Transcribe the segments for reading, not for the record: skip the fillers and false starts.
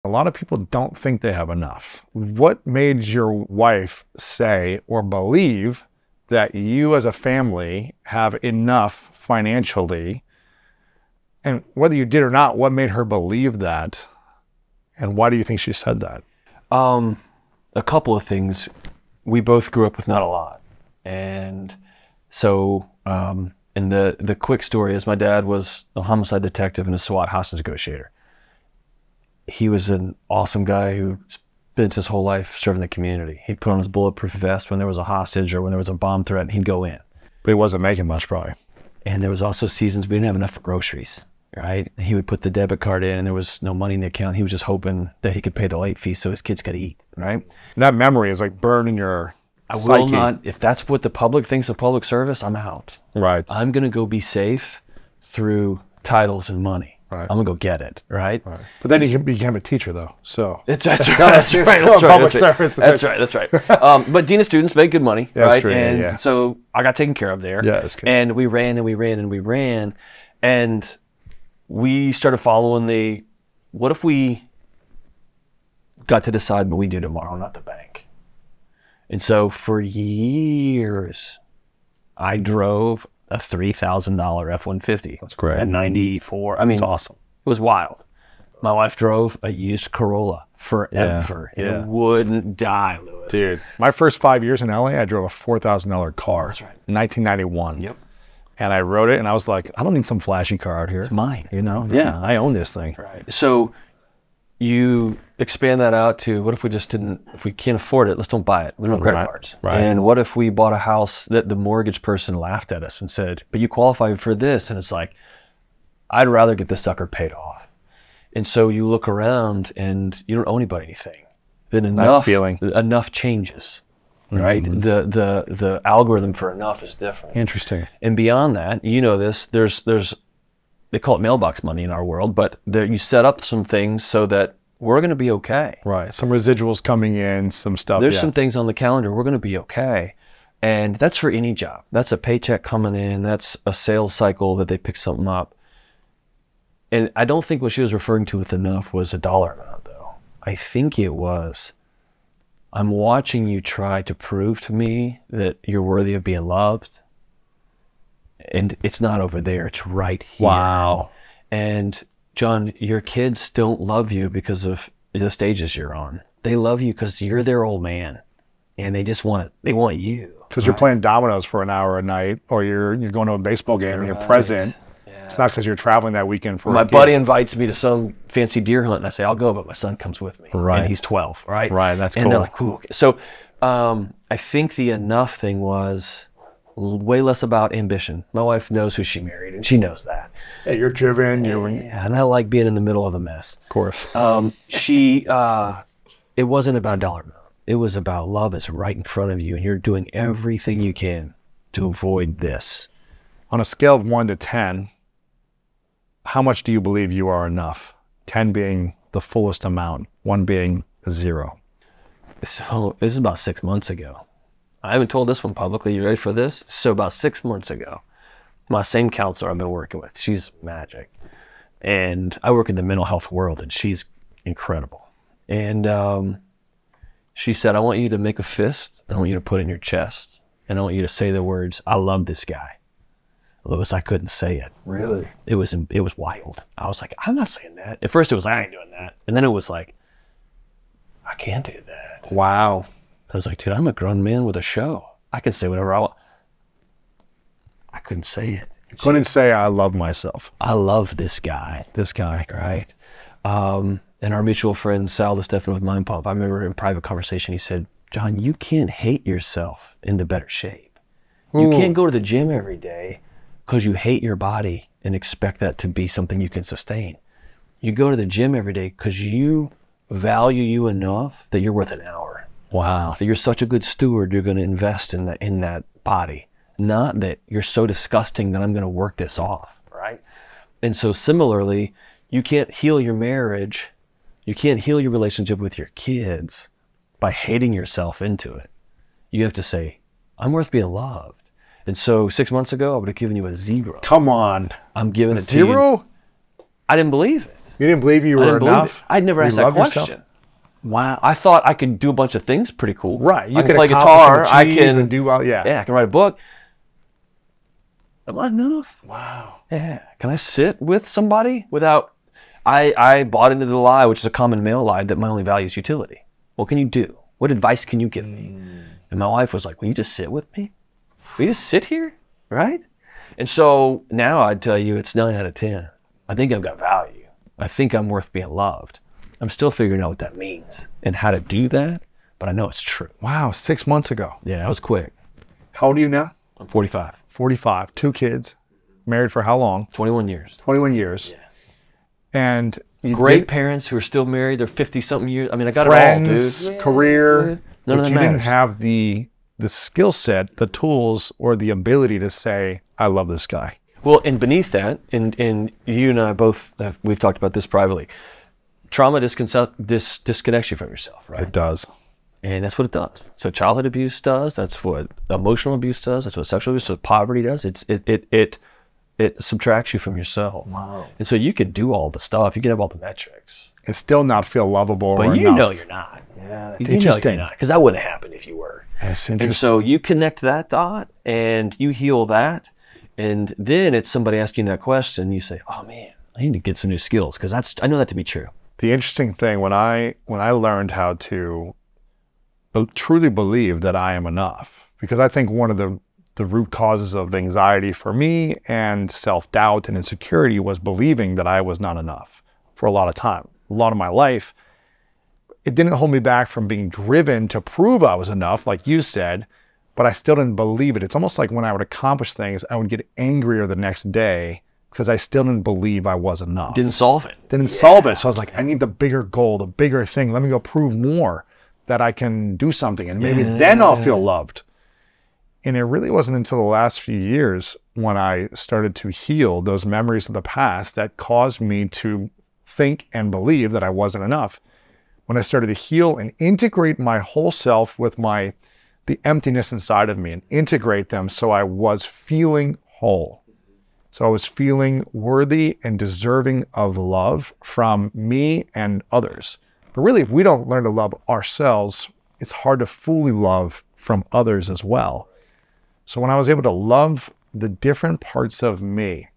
A lot of people don't think they have enough. What made your wife say or believe that you as a family have enough financially? And whether you did or not, what made her believe that? And why do you think she said that? A couple of things. We both grew up with not a lot. And so, and the quick story is my dad was a homicide detective and a SWAT hostage negotiator. He was an awesome guy who spent his whole life serving the community. He'd put on his bulletproof vest when there was a hostage or when there was a bomb threat, and he'd go in. But he wasn't making much, probably. And there was also seasons we didn't have enough for groceries, right? He would put the debit card in and there was no money in the account. He was just hoping that he could pay the late fee so his kids could eat, right? And that memory is like burned in your psyche. Will not, if that's what the public thinks of public service, I'm out. Right. I'm going to go be safe through titles and money. Right. I'm going to go get it, right? Right. But then he became a teacher, though, so. That's right. That's right. Public service. That's right. That's right. But Dean of students make good money, Yeah, right? true, And so I got taken care of there. Yeah, that's good. And we ran and we ran and we ran. And we started following the, what if we got to decide what we do tomorrow, not the bank? And so for years, I drove a $3,000 F-150. That's great. At 94. I mean, That's awesome. It was wild. My wife drove a used Corolla forever. Yeah, yeah. It wouldn't die, Lewis. Dude, my first 5 years in LA, I drove a $4,000 car. That's right. 1991. Yep. And I rode it, and I was like, I don't need some flashy car out here. It's mine. You know? Yeah, I own this thing. Right. So you expand that out to, what if we just didn't, if we can't afford it, let's don't buy it. We don't have credit Right, cards. right. And what if we bought a house that the mortgage person laughed at us and said, but you qualify for this? And it's like, I'd rather get this sucker paid off. And so you look around and you don't owe anybody anything. Then enough changes, right? Mm-hmm. The algorithm for enough is different. Interesting. And beyond that, you know this, there's they call it mailbox money in our world, but there, you set up some things so that we're going to be okay. Right. Some residuals coming in, some stuff. There's some things on the calendar, we're going to be okay. And that's for any job. That's a paycheck coming in. That's a sales cycle that they pick something up. And I don't think what she was referring to with enough was a dollar amount, though. I think it was, I'm watching you try to prove to me that you're worthy of being loved. And it's not over there, it's right here. Wow. And John, your kids don't love you because of the stages you're on. They love you because you're their old man. And they just want it. They want you. Because you're playing dominoes for an hour a night, or you're going to a baseball game and you're present. Yeah. It's not because you're traveling that weekend for My a gig. buddy invites me to some fancy deer hunt, and I say, I'll go, but my son comes with me. Right. And he's 12, right? Right, that's and cool. they're like, cool. Okay. So I think the enough thing was way less about ambition. My wife knows who she married, and she knows that. Yeah, you're driven. You're Yeah, and I like being in the middle of the mess. Of course. It wasn't about a dollar amount. It was about love is right in front of you, and you're doing everything you can to avoid this. On a scale of 1 to 10, how much do you believe you are enough? 10 being the fullest amount, 1 being 0. So this is about 6 months ago. I haven't told this one publicly. You ready for this? So about 6 months ago, my same counselor I've been working with, she's magic. And I work in the mental health world, and she's incredible. And she said, I want you to make a fist. I want you to put it in your chest. And I want you to say the words, I love this guy. Lewis, I couldn't say it. Really? It was wild. I was like, I'm not saying that. At first it was, I ain't doing that. And then it was like, I can't do that. Wow. I was like, dude, I'm a grown man with a show. I can say whatever I want. I couldn't say it. Couldn't say I love myself. I love this guy. This guy. Right. And our mutual friend, Sal DeStefano with Mind Pump, I remember in private conversation, he said, John, you can't hate yourself into better shape. You can't go to the gym every day because you hate your body and expect that to be something you can sustain. You go to the gym every day because you value you enough that you're worth an hour. Wow. That you're such a good steward, you're going to invest in that body. Not that you're so disgusting that I'm going to work this off, right? And so similarly, you can't heal your marriage, you can't heal your relationship with your kids by hating yourself into it. You have to say, I'm worth being loved. And so 6 months ago, I would have given you a 0. Come on. I'm giving it to you. 0? I didn't believe it. You didn't believe you I were didn't believe enough? it. I'd never You asked that love yourself? question. Wow. I thought I could do a bunch of things pretty cool. Right. You I could can play accomplish guitar. and I achieve can and do well. Yeah. Yeah, I can write a book. Am I enough? Wow. Yeah. Can I sit with somebody without? I bought into the lie, which is a common male lie, that my only value is utility. What can you do? What advice can you give me? And my wife was like, will you just sit with me? Will you just sit here? Right? And so now I'd tell you it's 9 out of 10. I think I've got value. I think I'm worth being loved. I'm still figuring out what that means and how to do that, but I know it's true. Wow. 6 months ago. Yeah, that was quick. How old are you now? I'm 45. 45. 2 kids. Married for how long? 21 years. 21 years. Yeah. And you Great did parents who are still married. They're 50-something years. I mean, I got friends, it all, dude. career. None but of that you matters. didn't have the skill set, the tools, or the ability to say, I love this guy. Well, and beneath that, and you and I both, we've talked about this privately, trauma disconnects you from yourself, right? It does. And that's what it does. So childhood abuse does. That's what emotional abuse does. That's what sexual abuse, what poverty does. It subtracts you from yourself. Wow. And so you can do all the stuff. You can have all the metrics. And still not feel lovable But or you enough. know you're not. Yeah, that's You know interesting. you're not. Because that wouldn't happen if you were. That's And interesting. so you connect that dot and you heal that. And then it's somebody asking that question. You say, oh man, I need to get some new skills. Because I know that to be true. The interesting thing, when I learned how to truly believe that I am enough, because I think one of the root causes of anxiety for me and self-doubt and insecurity was believing that I was not enough for a lot of time. A lot of my life, it didn't hold me back from being driven to prove I was enough, like you said, but I still didn't believe it. It's almost like when I would accomplish things, I would get angrier the next day because I still didn't believe I was enough. Didn't solve it. Didn't solve it. So I was like, I need the bigger goal, the bigger thing. Let me go prove more that I can do something, and maybe then I'll feel loved. And it really wasn't until the last few years when I started to heal those memories of the past that caused me to think and believe that I wasn't enough. When I started to heal and integrate my whole self with the emptiness inside of me and integrate them so I was feeling whole. So I was feeling worthy and deserving of love from me and others. But really, if we don't learn to love ourselves, it's hard to fully love from others as well. So when I was able to love the different parts of me,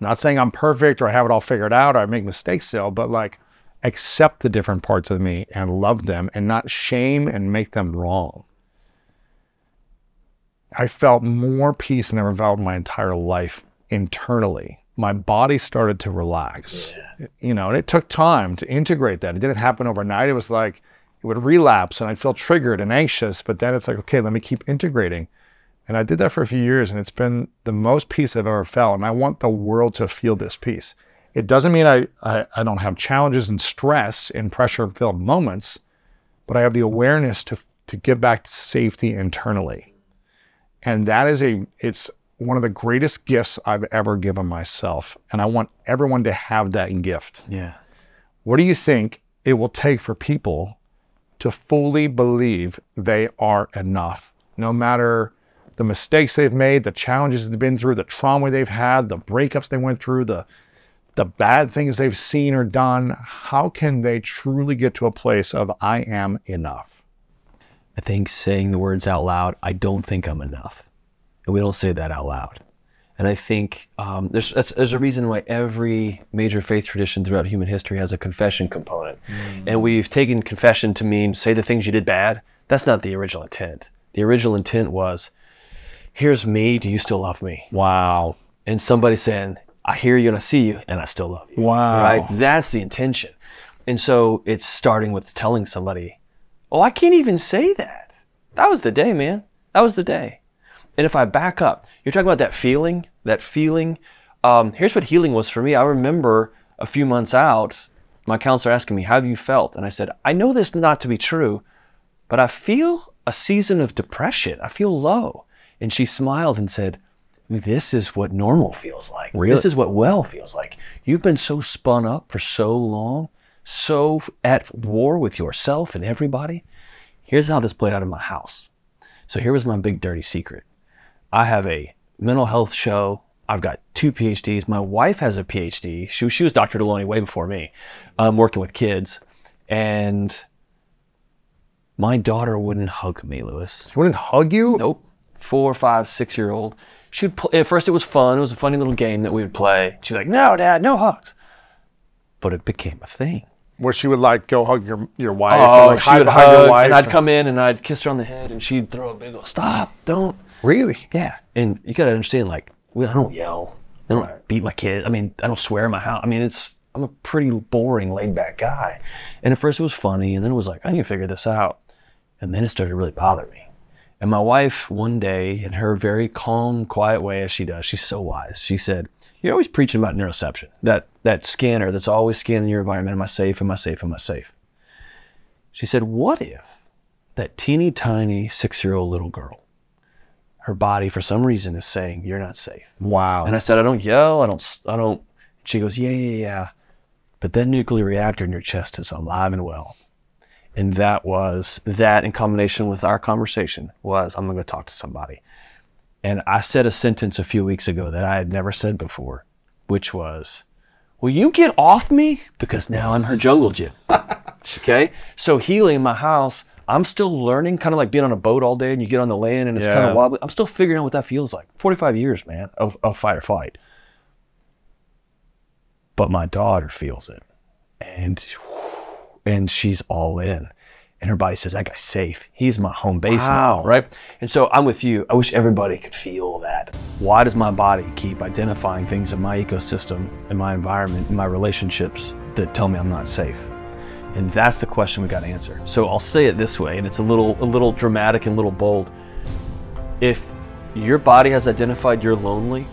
not saying I'm perfect or I have it all figured out or I make mistakes still, but like accept the different parts of me and love them and not shame and make them wrong. I felt more peace than I ever felt in my entire life internally. My body started to relax. Yeah. You know, and it took time to integrate that. It didn't happen overnight. It was like it would relapse and I'd feel triggered and anxious, but then it's like, okay, let me keep integrating. And I did that for a few years and it's been the most peace I've ever felt. And I want the world to feel this peace. It doesn't mean I don't have challenges and stress and pressure-filled moments, but I have the awareness to get back to safety internally. And that is it's one of the greatest gifts I've ever given myself. And I want everyone to have that gift. Yeah. What do you think it will take for people to fully believe they are enough? No matter the mistakes they've made, the challenges they've been through, the trauma they've had, the breakups they went through, the bad things they've seen or done, how can they truly get to a place of I am enough? I think saying the words out loud, I don't think I'm enough. And we don't say that out loud. And I think there's a reason why every major faith tradition throughout human history has a confession component. And we've taken confession to mean say the things you did bad. That's not the original intent. The original intent was, here's me, do you still love me? Wow. And somebody saying, I hear you and I see you and I still love you. Wow. Right? That's the intention. And so it's starting with telling somebody, oh, I can't even say that. That was the day, man. That was the day. And if I back up, you're talking about that feeling. Here's what healing was for me. I remember a few months out, my counselor asking me, how have you felt? And I said, I know this not to be true, but I feel a season of depression. I feel low. And she smiled and said, this is what normal feels like. Really? This is what well feels like. You've been so spun up for so long, so at war with yourself and everybody. Here's how this played out in my house. So here was my big dirty secret. I have a mental health show. I've got 2 PhDs. My wife has a PhD. She was Dr. Delony way before me, working with kids. And my daughter wouldn't hug me, Lewis. She wouldn't hug you? Nope. 4, 5, 6-year-old. She would play. At first, it was fun. It was a funny little game that we would play. She'd be like, "No, Dad, no hugs." But it became a thing. Where she would like go hug your wife, Oh, or like she hide would behind hug, your wife, and I'd come in and I'd kiss her on the head, and she'd throw a big old "Stop! Don't!" Really? Yeah, and you gotta understand, like, I don't yell. I don't beat my kid. I mean, I don't swear in my house. I mean, I'm a pretty boring, laid-back guy. And at first it was funny, and then it was like, I need to figure this out. And then it started to really bother me. And my wife, one day, in her very calm, quiet way, as she does, she's so wise, she said, "You're always preaching about neuroception, that scanner that's always scanning your environment. Am I safe? Am I safe? Am I safe?" She said, "What if that teeny tiny 6-year-old little girl, her body for some reason is saying you're not safe?" Wow. And I said, "I don't yell. I don't." She goes, "Yeah. But that nuclear reactor in your chest is alive and well." And that in combination with our conversation was, I'm going to go talk to somebody. And I said a sentence a few weeks ago that I had never said before, which was, "Will you get off me? Because now I'm her jungle gym." Okay? So healing in my house, I'm still learning, kind of like being on a boat all day and you get on the land and it's kind of wobbly. I'm still figuring out what that feels like. 45 years, man, of fight or flight. But my daughter feels it. And she's all in. And her body says, "That guy's safe. He's my home base now," right? And so I'm with you. I wish everybody could feel that. Why does my body keep identifying things in my ecosystem, in my environment, in my relationships that tell me I'm not safe? And that's the question we got to answer. So I'll say it this way, and it's a little dramatic and a little bold. If your body has identified you're lonely,